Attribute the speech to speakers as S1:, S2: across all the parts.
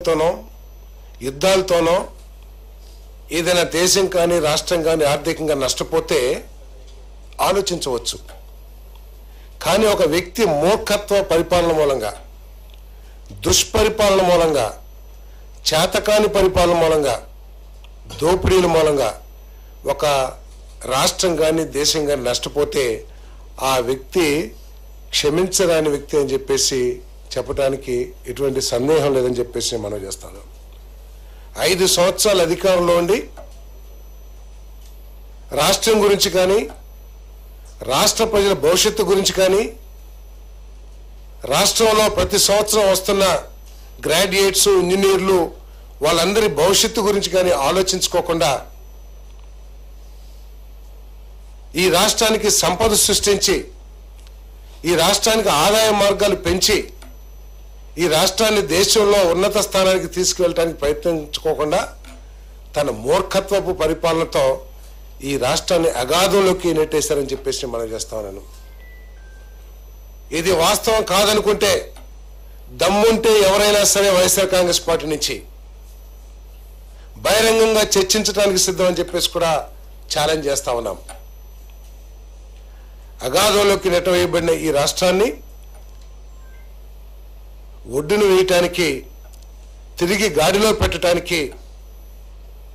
S1: పేరుతోనో యుద్ధాలతోనో ఏదైనా దేశం కానీ రాష్ట్రం కానీ ఆర్థికంగా నష్టపోతే ఆలోచించవచ్చు. కానీ ఒక వ్యక్తి మూర్ఖత్వ పరిపాలన మూలంగా, దుష్పరిపాలన మూలంగా, చేతకాని పరిపాలన మూలంగా, దోపిడీల మూలంగా ఒక రాష్ట్రం కానీ దేశం కానీ నష్టపోతే ఆ వ్యక్తి క్షమించరాని వ్యక్తి అని చెప్పేసి చెప్పడానికి ఎటువంటి సందేహం లేదని చెప్పేసి మనం చేస్తాను. 5 సంవత్సరాల అధికారంలో ఉండి రాష్ట్రం గురించి కానీ, రాష్ట్ర ప్రజల భవిష్యత్తు గురించి కానీ, రాష్ట్రంలో ప్రతి సంవత్సరం వస్తున్న గ్రాడ్యుయేట్స్, ఇంజనీర్లు వాళ్ళందరి భవిష్యత్తు గురించి కానీ ఆలోచించుకోకుండా ఈ రాష్ట్రానికి సంపద సృష్టించి, ఈ రాష్ట్రానికి ఆదాయ మార్గాలు పెంచి, ఈ రాష్ట్రాన్ని దేశంలో ఉన్నత స్థానానికి తీసుకువెళ్ళడానికి ప్రయత్నించుకోకుండా తన మూర్ఖత్వపు పరిపాలనతో ఈ రాష్ట్రాన్ని అగాధంలోకి నెట్టేశారని చెప్పేసి మనం చేస్తాం. నేను ఇది వాస్తవం కాదనుకుంటే దమ్ముంటే ఎవరైనా సరే వైఎస్ఆర్ కాంగ్రెస్ పార్టీ నుంచి బహిరంగంగా చర్చించడానికి సిద్ధం అని చెప్పేసి కూడా ఛాలెంజ్ చేస్తా ఉన్నాం. అగాధంలోకి నెట్టవేయబడిన ఈ రాష్ట్రాన్ని ఒడ్డును వేయటానికి, తిరిగి గాడిలో పెట్టడానికి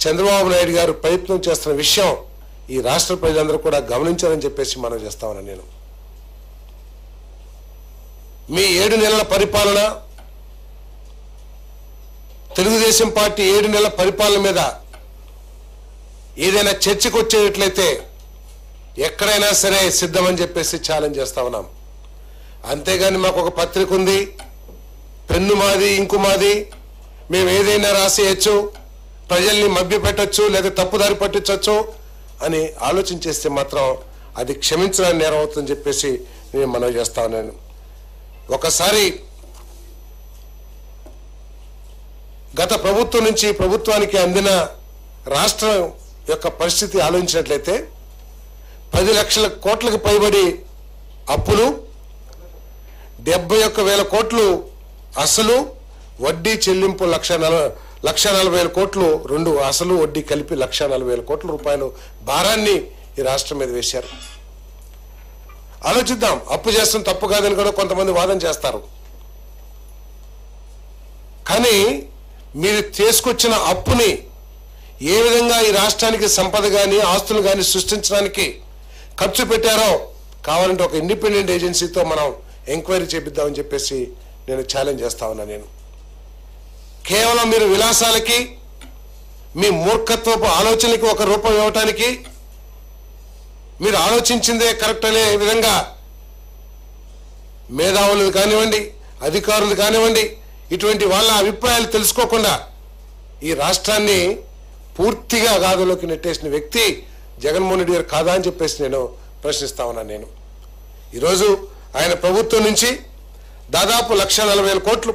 S1: చంద్రబాబు నాయుడు గారు ప్రయత్నం చేస్తున్న విషయం ఈ రాష్ట్ర ప్రజలందరూ కూడా గమనించాలని చెప్పేసి మనం చేస్తా ఉన్నాను. నేను మీ 7 నెలల పరిపాలన, తెలుగుదేశం పార్టీ 7 నెలల పరిపాలన మీద ఏదైనా చర్చకు వచ్చేట్లయితే ఎక్కడైనా సరే సిద్ధమని చెప్పేసి ఛాలెంజ్ చేస్తా ఉన్నాం. అంతేగాని మాకు ఒక పత్రిక ఉంది, పెన్ను మాది, ఇంకు మాది, మేము ఏదైనా రాసేయచ్చు, ప్రజల్ని మభ్యపెట్టచ్చు లేదా తప్పుదారి పట్టించవచ్చు అని ఆలోచించేస్తే మాత్రం అది క్షమించడానికి నేరం అవుతుందని చెప్పేసి నేను మనవి చేస్తా ఉన్నాను. ఒకసారి గత ప్రభుత్వం నుంచి ప్రభుత్వానికి అందిన రాష్ట్రం యొక్క పరిస్థితి ఆలోచించినట్లయితే 10 లక్షల కోట్లకు పైబడి అప్పులు, 71,000 కోట్లు అసలు, వడ్డీ చెల్లింపు 1,40,000 కోట్లు, 2 అసలు వడ్డీ కలిపి 1,40,000 కోట్ల రూపాయలు భారాన్ని ఈ రాష్ట్రం మీద వేశారు. ఆలోచిద్దాం. అప్పు చేస్తాం తప్పు కాదని కూడా కొంతమంది వాదన చేస్తారు. కానీ మీరు తీసుకొచ్చిన అప్పుని ఏ విధంగా ఈ రాష్ట్రానికి సంపద కానీ ఆస్తులు కానీ సృష్టించడానికి ఖర్చు పెట్టారో కావాలంటే ఒక ఇండిపెండెంట్ ఏజెన్సీతో మనం ఎంక్వైరీ చేపిద్దామని చెప్పేసి నేను ఛాలెంజ్ చేస్తా ఉన్నా. నేను కేవలం మీరు విలాసాలకి, మీ మూర్ఖత్వపు ఆలోచనలకి ఒక రూపం ఇవ్వటానికి మీరు ఆలోచించిందే కరెక్ట్ అనే విధంగా మేధావులు కానివ్వండి, అధికారులు కానివ్వండి, ఇటువంటి వాళ్ళ అభిప్రాయాలు తెలుసుకోకుండా ఈ రాష్ట్రాన్ని పూర్తిగా అగాధంలోకి నెట్టేసిన వ్యక్తి జగన్మోహన్ రెడ్డి గారు కాదా అని చెప్పేసి నేను ప్రశ్నిస్తా ఉన్నాను. నేను ఈరోజు ఆయన ప్రభుత్వం నుంచి దాదాపు 1,40,000 కోట్లు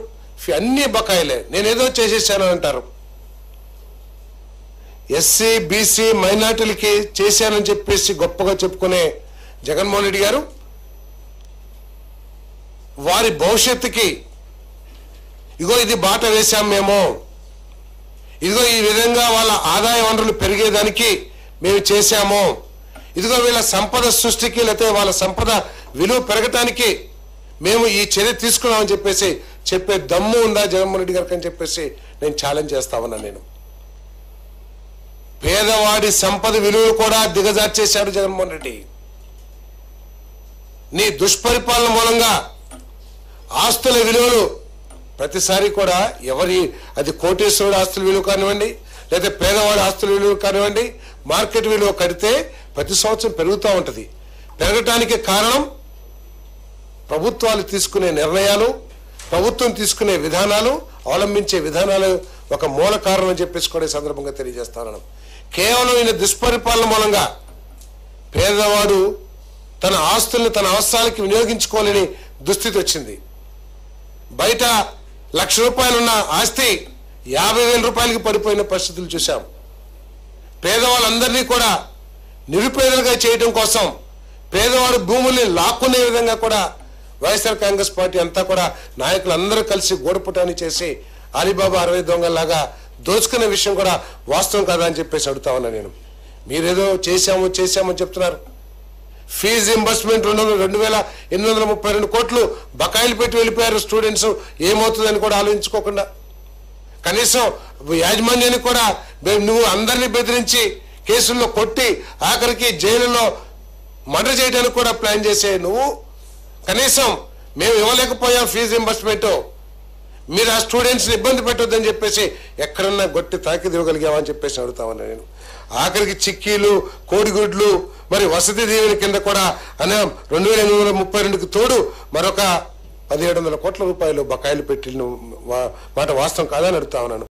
S1: అన్ని బకాయిలే. నేనేదో చేసేసాను అంటారు. ఎస్సీ, బీసీ, మైనార్టీలకి చేశానని చెప్పేసి గొప్పగా చెప్పుకునే జగన్మోహన్ రెడ్డి గారు వారి భవిష్యత్తుకి ఇగో ఇది బాట వేశాం మేము, ఇదిగో ఈ విధంగా వాళ్ళ ఆదాయ వనరులు పెరిగేదానికి మేము చేశాము, ఇదిగో వీళ్ళ సంపద సృష్టికి లేకపోతే వాళ్ళ సంపద విలువ పెరగటానికి మేము ఈ చర్య తీసుకున్నామని చెప్పేసి చెప్పే దమ్ము ఉందా జగన్మోహన్ రెడ్డి గారికి అని చెప్పేసి నేను ఛాలెంజ్ చేస్తా ఉన్నా. నేను పేదవాడి సంపద విలువలు కూడా దిగజార్చేశాడు జగన్మోహన్ రెడ్డి. నీ దుష్పరిపాలన మూలంగా ఆస్తుల విలువలు ప్రతిసారి కూడా అది కోటేశ్వరుడు ఆస్తుల విలువ కానివ్వండి, లేదా పేదవాడి ఆస్తుల విలువ కానివ్వండి, మార్కెట్ విలువ కడితే ప్రతి సంవత్సరం పెరుగుతూ ఉంటుంది. పెరగటానికి కారణం ప్రభుత్వాలు తీసుకునే నిర్ణయాలు, ప్రభుత్వం తీసుకునే విధానాలు, అవలంబించే విధానాలు ఒక మూల కారణం అని చెప్పేసి కూడా ఈ సందర్భంగా తెలియజేస్తాను. కేవలం ఈయన దుష్పరిపాలన మూలంగా పేదవాడు తన ఆస్తుల్ని తన అవసరాలకి వినియోగించుకోలేని దుస్థితి వచ్చింది. బయట ₹1,00,000 ఉన్న ఆస్తి 50,000 రూపాయలకి పడిపోయిన పరిస్థితులు చూశాం. పేదవాళ్ళందరినీ కూడా నిరుపేదలుగా చేయడం కోసం పేదవాడు భూముల్ని లాక్కునే విధంగా కూడా వైఎస్ఆర్ కాంగ్రెస్ పార్టీ అంతా కూడా నాయకులందరూ కలిసి గూడపుటాన్ని చేసి అలీబాబా 60 దొంగల్లాగా దోచుకునే విషయం కూడా వాస్తవం కాదా అని చెప్పేసి అడుగుతా ఉన్నా నేను. మీరేదో చేశామని చెప్తున్నారు. ఫీజు ఇంబర్స్మెంట్ 2,832 కోట్లు బకాయిలు పెట్టి వెళ్ళిపోయారు స్టూడెంట్స్. ఏమవుతుందని కూడా ఆలోచించుకోకుండా కనీసం యాజమాన్యానికి కూడా నువ్వు అందరినీ బెదిరించి కేసుల్లో కొట్టి ఆఖరికి జైలులో మర్డర్ చేయడానికి కూడా ప్లాన్ చేసే నువ్వు కనీసం మేము ఇవ్వలేకపోయాం ఫీజు ఇంబర్స్మెంట్, మీరు ఆ స్టూడెంట్స్ని ఇబ్బంది పెట్టొద్దని చెప్పేసి ఎక్కడన్నా గొట్టి తాకిది ఇవ్వగలిగామని చెప్పేసి అడుగుతామన్నా నేను. ఆఖరికి చిక్కీలు, కోడిగుడ్లు, మరి వసతి దీవెన కింద కూడా అనే 2,832కి తోడు మరొక 1,700 కోట్ల రూపాయలు బకాయిలు పెట్టిన మాట వాస్తవం కాదని అడుగుతా ఉన్నాను.